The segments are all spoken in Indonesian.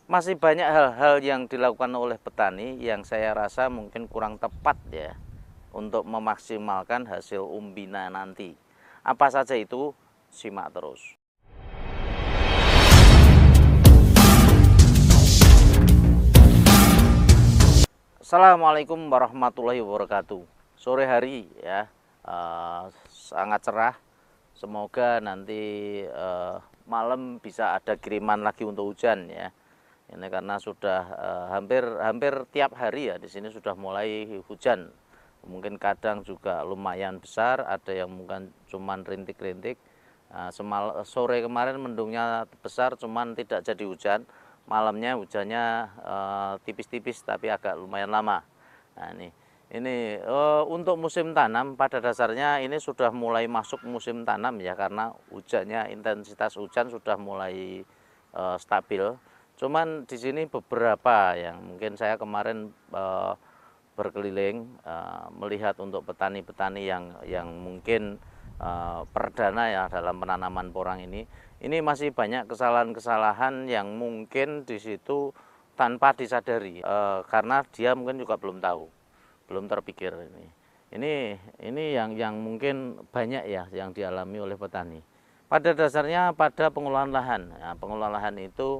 masih banyak hal-hal yang dilakukan oleh petani yang saya rasa mungkin kurang tepat ya untuk memaksimalkan hasil umbina nanti. Apa saja itu? Simak terus. Assalamualaikum warahmatullahi wabarakatuh. Sore hari ya, sangat cerah. Semoga nanti malam bisa ada kiriman lagi untuk hujan ya. Ini karena sudah hampir tiap hari ya di sini sudah mulai hujan. Mungkin kadang juga lumayan besar, ada yang mungkin cuman rintik-rintik. Sore kemarin mendungnya besar, cuman tidak jadi hujan. Malamnya hujannya tipis-tipis tapi agak lumayan lama. Nah ini untuk musim tanam pada dasarnya ini sudah mulai masuk musim tanam ya, karena hujannya, intensitas hujan sudah mulai stabil. Cuman di sini beberapa yang mungkin saya kemarin berkeliling melihat untuk petani-petani yang mungkin perdana ya dalam penanaman porang ini masih banyak kesalahan-kesalahan yang mungkin di situ tanpa disadari karena dia mungkin juga belum tahu, belum terpikir ini yang mungkin banyak ya yang dialami oleh petani. Pada dasarnya pada pengolahan lahan, ya, pengolahan lahan itu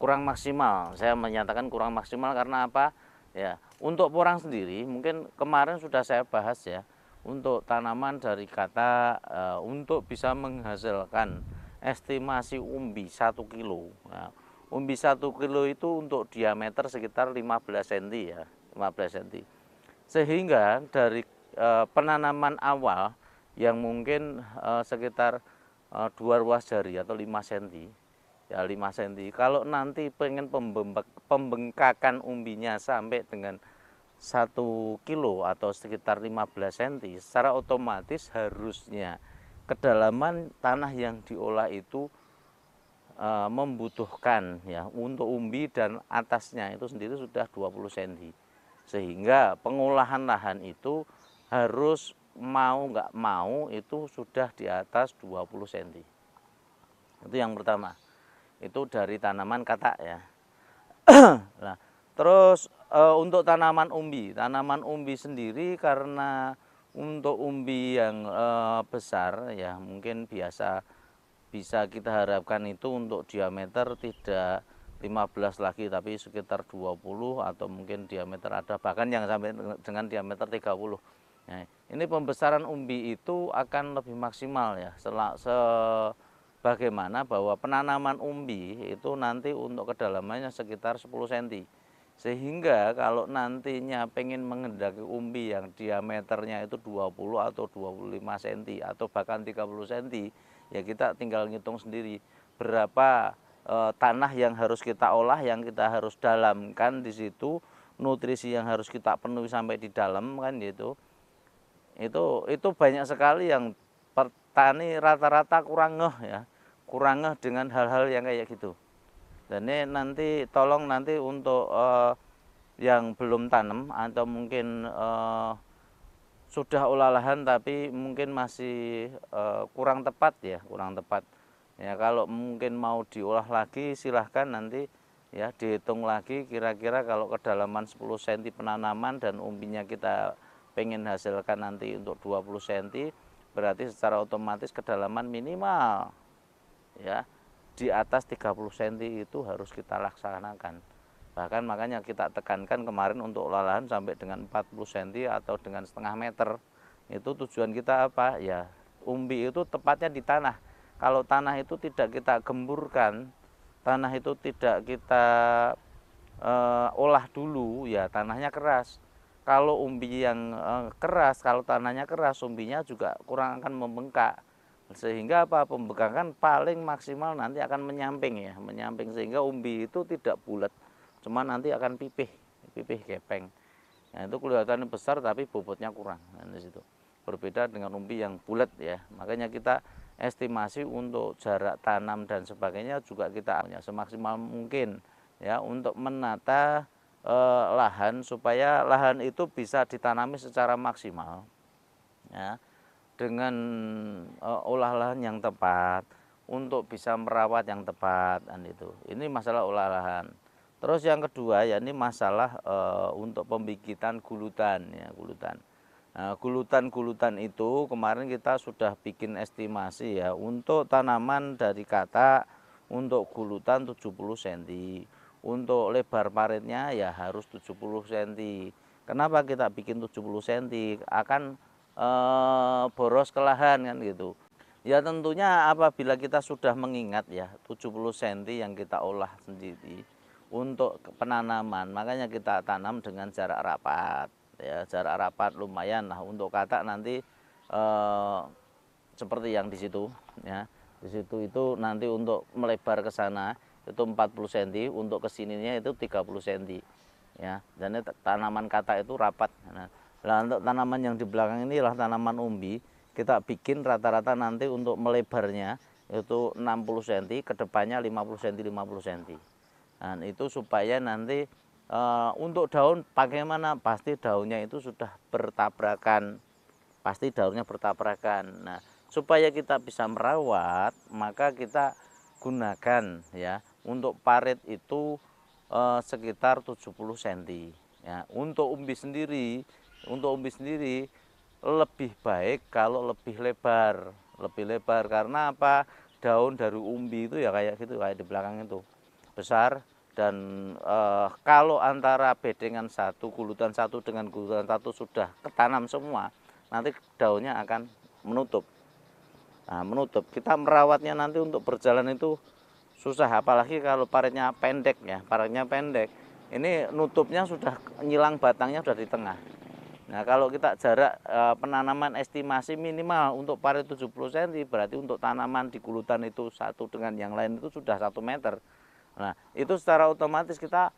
kurang maksimal. Saya menyatakan kurang maksimal karena apa? Ya, untuk porang sendiri mungkin kemarin sudah saya bahas ya. Untuk tanaman dari kata untuk bisa menghasilkan estimasi umbi 1 kilo. Nah, umbi 1 kilo itu untuk diameter sekitar 15 cm ya, 15 cm. Sehingga dari penanaman awal yang mungkin sekitar 2 ruas jari atau 5 cm ya, 5 cm. Kalau nanti pengen pembengkakan umbinya sampai dengan 1 kilo atau sekitar 15 cm, secara otomatis harusnya kedalaman tanah yang diolah itu membutuhkan ya untuk umbi dan atasnya itu sendiri sudah 20 cm. Sehingga pengolahan lahan itu harus mau nggak mau itu sudah di atas 20 cm. Itu yang pertama. Itu dari tanaman katak ya. Nah, terus untuk tanaman umbi sendiri, karena untuk umbi yang besar ya mungkin bisa kita harapkan itu untuk diameter tidak 15 lagi tapi sekitar 20 atau mungkin diameter ada bahkan yang sampai dengan diameter 30. Nah, ini pembesaran umbi itu akan lebih maksimal ya. Bagaimana bahwa penanaman umbi itu nanti untuk kedalamannya sekitar 10 cm. Sehingga kalau nantinya pengen mengendaki umbi yang diameternya itu 20 atau 25 cm atau bahkan 30 cm, ya kita tinggal ngitung sendiri berapa tanah yang harus kita olah, yang kita harus dalamkan di situ, nutrisi yang harus kita penuhi sampai di dalam kan gitu. Itu banyak sekali yang petani rata-rata kurang ngeh ya, kurang ngeh dengan hal-hal yang kayak gitu. Dan ini nanti tolong nanti untuk yang belum tanam atau mungkin sudah olah lahan tapi mungkin masih kurang tepat ya, kurang tepat. Ya kalau mungkin mau diolah lagi silahkan nanti ya dihitung lagi kira-kira kalau kedalaman 10 cm penanaman dan umbinya kita pengen hasilkan nanti untuk 20 cm, berarti secara otomatis kedalaman minimal ya di atas 30 cm itu harus kita laksanakan. Bahkan makanya kita tekankan kemarin untuk olah lahan sampai dengan 40 cm atau dengan setengah meter. Itu tujuan kita apa? Ya umbi itu tepatnya di tanah. Kalau tanah itu tidak kita gemburkan, tanah itu tidak kita olah dulu, ya tanahnya keras. Kalau umbi yang keras, kalau tanahnya keras, umbinya juga kurang akan membengkak. Sehingga apa? Pembengkakan paling maksimal nanti akan menyamping ya, menyamping sehingga umbi itu tidak bulat, cuma nanti akan pipih gepeng. Nah, itu kelihatannya besar tapi bobotnya kurang. Nah, di situ. Berbeda dengan umbi yang bulat ya. Makanya kita estimasi untuk jarak tanam dan sebagainya juga kita semaksimal mungkin ya untuk menata lahan supaya lahan itu bisa ditanami secara maksimal ya dengan olah lahan yang tepat, untuk bisa merawat yang tepat kan itu. Ini masalah olah lahan. Terus yang kedua ya ini masalah untuk pembibitan gulutan ya, gulutan. Nah, gulutan itu kemarin kita sudah bikin estimasi ya untuk tanaman dari katak untuk gulutan 70 cm. Untuk lebar paritnya ya harus 70 cm. Kenapa kita bikin 70 cm? Akan boros ke lahan kan gitu. Ya tentunya apabila kita sudah mengingat ya 70 cm yang kita olah sendiri untuk penanaman, makanya kita tanam dengan jarak rapat ya, jarak rapat lumayan lah untuk katak nanti seperti yang di situ ya. Di situ itu nanti untuk melebar ke sana itu 40 cm, untuk kesininya itu 30 cm ya. Dan tanaman katak itu rapat. Nah, untuk tanaman yang di belakang ini adalah tanaman umbi. Kita bikin rata-rata nanti untuk melebarnya itu 60 cm, kedepannya 50 cm 50 cm. Nah, itu supaya nanti untuk daun bagaimana? Pasti daunnya itu sudah bertabrakan. Pasti daunnya bertabrakan. Nah, supaya kita bisa merawat, maka kita gunakan ya untuk parit itu sekitar 70 cm. Ya, untuk umbi sendiri lebih baik kalau lebih lebar karena apa? Daun dari umbi itu ya kayak gitu, kayak di belakang itu besar. Dan kalau antara bedengan satu, gulutan satu dengan gulutan satu sudah ketanam semua, nanti daunnya akan menutup. Nah, menutup. Kita merawatnya nanti untuk berjalan itu susah, apalagi kalau paritnya pendek ya, paritnya pendek. Ini nutupnya sudah nyilang, batangnya sudah di tengah. Nah, kalau kita jarak penanaman estimasi minimal untuk parit 70 cm, berarti untuk tanaman di gulutan itu satu dengan yang lain itu sudah 1 meter. Nah, itu secara otomatis kita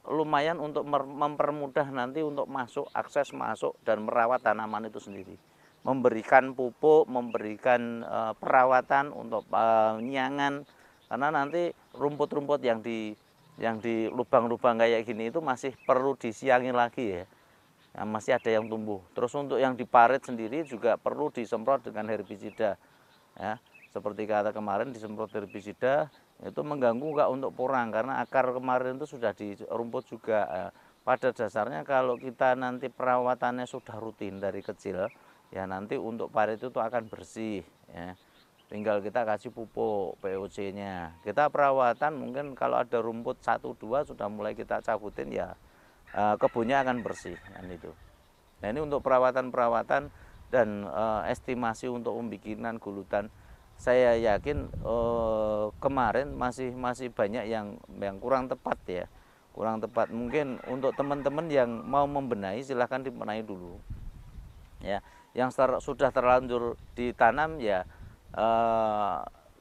lumayan untuk mempermudah nanti untuk masuk, akses masuk dan merawat tanaman itu sendiri. Memberikan pupuk, memberikan perawatan untuk penyiangan, karena nanti rumput-rumput yang di lubang-lubang kayak gini itu masih perlu disiangi lagi ya. Nah, masih ada yang tumbuh. Terus untuk yang di parit sendiri juga perlu disemprot dengan herbisida ya. Seperti kata kemarin disemprot herbisida itu mengganggu enggak untuk porang, karena akar kemarin itu sudah di rumput juga. Pada dasarnya kalau kita nanti perawatannya sudah rutin dari kecil ya, nanti untuk parit itu akan bersih ya. Tinggal kita kasih pupuk POC-nya. Kita perawatan mungkin kalau ada rumput 1-2 sudah mulai kita cabutin ya, kebunnya akan bersih kan itu. Nah, ini untuk perawatan dan estimasi untuk pembikinan gulutan. Saya yakin kemarin masih banyak yang kurang tepat ya, kurang tepat. Mungkin untuk teman-teman yang mau membenahi silahkan dibenahi dulu ya. Yang sudah terlanjur ditanam ya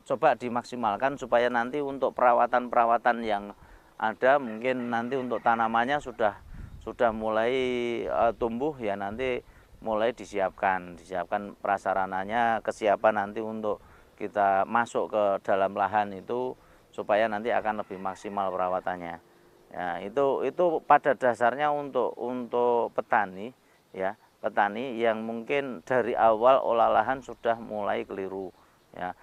coba dimaksimalkan supaya nanti untuk perawatan yang ada, mungkin nanti untuk tanamannya sudah mulai tumbuh ya, nanti mulai disiapkan prasarananya, kesiapan nanti untuk kita masuk ke dalam lahan itu supaya nanti akan lebih maksimal perawatannya. Ya, itu pada dasarnya untuk petani ya, petani yang mungkin dari awal olah lahan sudah mulai keliru ya.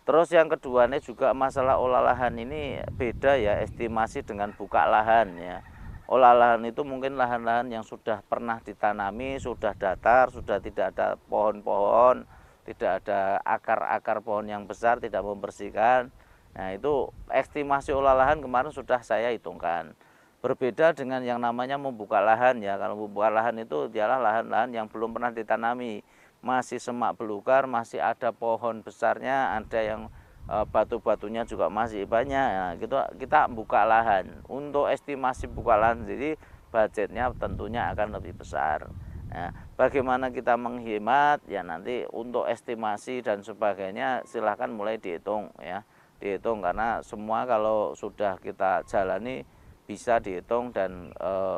Terus yang kedua ini juga masalah olah lahan ini beda ya estimasi dengan buka lahan ya. Olah lahan itu mungkin lahan-lahan yang sudah pernah ditanami, sudah datar, sudah tidak ada pohon-pohon, tidak ada akar-akar pohon yang besar, tidak membersihkan. Nah, itu estimasi olah lahan kemarin sudah saya hitungkan. Berbeda dengan yang namanya membuka lahan ya. Kalau membuka lahan itu dialah lahan-lahan yang belum pernah ditanami, masih semak belukar, masih ada pohon besarnya, ada yang batu-batunya juga masih banyak. Nah, kita buka lahan. Untuk estimasi buka lahan sendiri budgetnya tentunya akan lebih besar. Nah, bagaimana kita menghemat ya, nanti untuk estimasi dan sebagainya silahkan mulai dihitung ya, dihitung, karena semua kalau sudah kita jalani bisa dihitung dan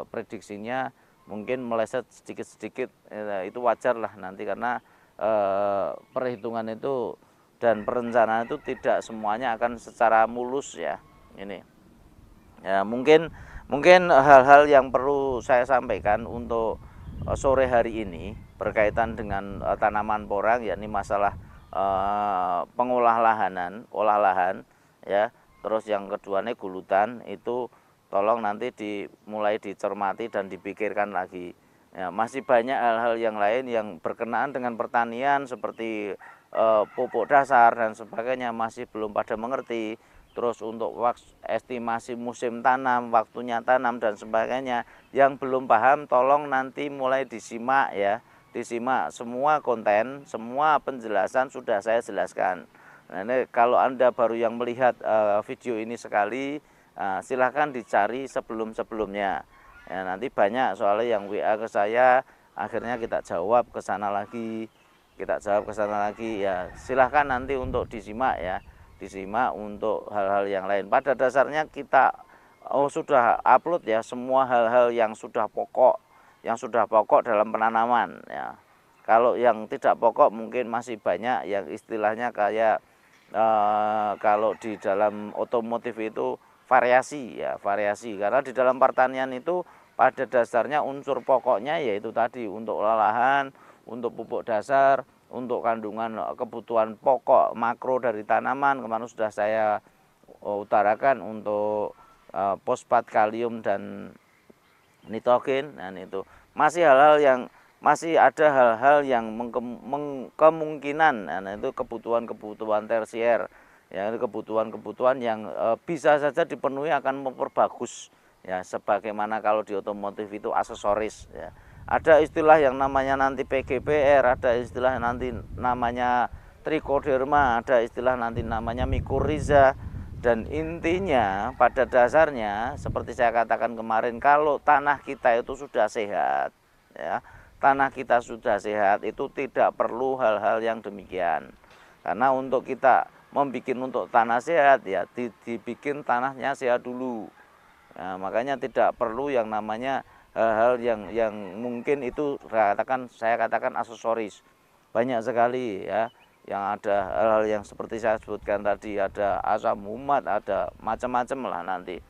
prediksinya mungkin meleset sedikit-sedikit, itu wajar lah nanti, karena perhitungan itu dan perencanaan itu tidak semuanya akan secara mulus ya. Ini ya, mungkin hal-hal yang perlu saya sampaikan untuk sore hari ini berkaitan dengan tanaman porang, yakni masalah pengolah olah lahan ya. Terus yang keduanya gulutan itu tolong nanti mulai dicermati dan dipikirkan lagi. Ya, masih banyak hal-hal yang lain yang berkenaan dengan pertanian seperti pupuk dasar dan sebagainya masih belum pada mengerti. Terus untuk estimasi musim tanam, waktunya tanam dan sebagainya yang belum paham tolong nanti mulai disimak ya. Disimak semua konten, semua penjelasan sudah saya jelaskan. Nah, ini kalau Anda baru yang melihat video ini sekali, silahkan dicari sebelum-sebelumnya. Ya, nanti banyak soalnya yang WA ke saya, akhirnya kita jawab ke sana lagi, ya. Silahkan nanti untuk disimak ya, disimak untuk hal-hal yang lain. Pada dasarnya kita sudah upload ya semua hal-hal yang sudah pokok dalam penanaman ya. Kalau yang tidak pokok mungkin masih banyak yang istilahnya kayak kalau di dalam otomotif itu variasi ya, variasi. Karena di dalam pertanian itu pada dasarnya unsur pokoknya yaitu tadi untuk lahan, untuk pupuk dasar, untuk kandungan kebutuhan pokok makro dari tanaman. Kemarin sudah saya utarakan untuk fosfat, kalium dan nitrogen. Dan itu masih ada hal-hal yang kemungkinan, nah itu kebutuhan tersier ya, kebutuhan yang bisa saja dipenuhi akan memperbagus ya, sebagaimana kalau di otomotif itu aksesoris ya. Ada istilah yang namanya nanti PGPR, ada istilah nanti namanya trichoderma, ada istilah nanti namanya mycorrhiza. Dan intinya pada dasarnya seperti saya katakan kemarin, kalau tanah kita itu sudah sehat ya, tanah kita sudah sehat itu tidak perlu hal-hal yang demikian. Karena untuk kita membuat untuk tanah sehat ya dibikin tanahnya sehat dulu. Nah, makanya tidak perlu yang namanya hal-hal yang mungkin itu saya katakan aksesoris. Banyak sekali ya yang ada hal-hal yang seperti saya sebutkan tadi, ada asam humat, ada macam-macam lah nanti.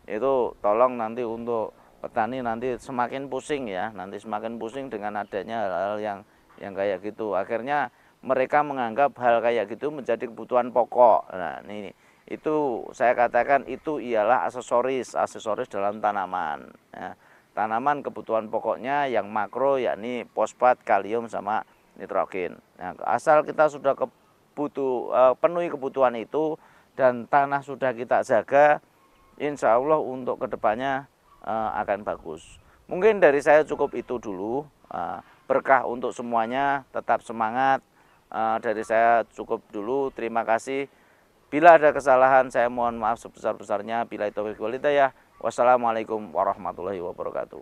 Itu tolong nanti untuk petani nanti semakin pusing ya, nanti semakin pusing dengan adanya hal-hal yang kayak gitu. Akhirnya mereka menganggap hal kayak gitu menjadi kebutuhan pokok. Nah, ini itu saya katakan itu ialah aksesoris dalam tanaman ya. Tanaman kebutuhan pokoknya yang makro yakni fosfat, kalium sama nitrogen. Nah, asal kita sudah penuhi kebutuhan itu dan tanah sudah kita jaga, insya Allah untuk kedepannya akan bagus. Mungkin dari saya cukup itu dulu. Berkah untuk semuanya, tetap semangat. Dari saya cukup dulu. Terima kasih. Bila ada kesalahan saya mohon maaf sebesar-besarnya. Bila itu ya. Wassalamualaikum warahmatullahi wabarakatuh.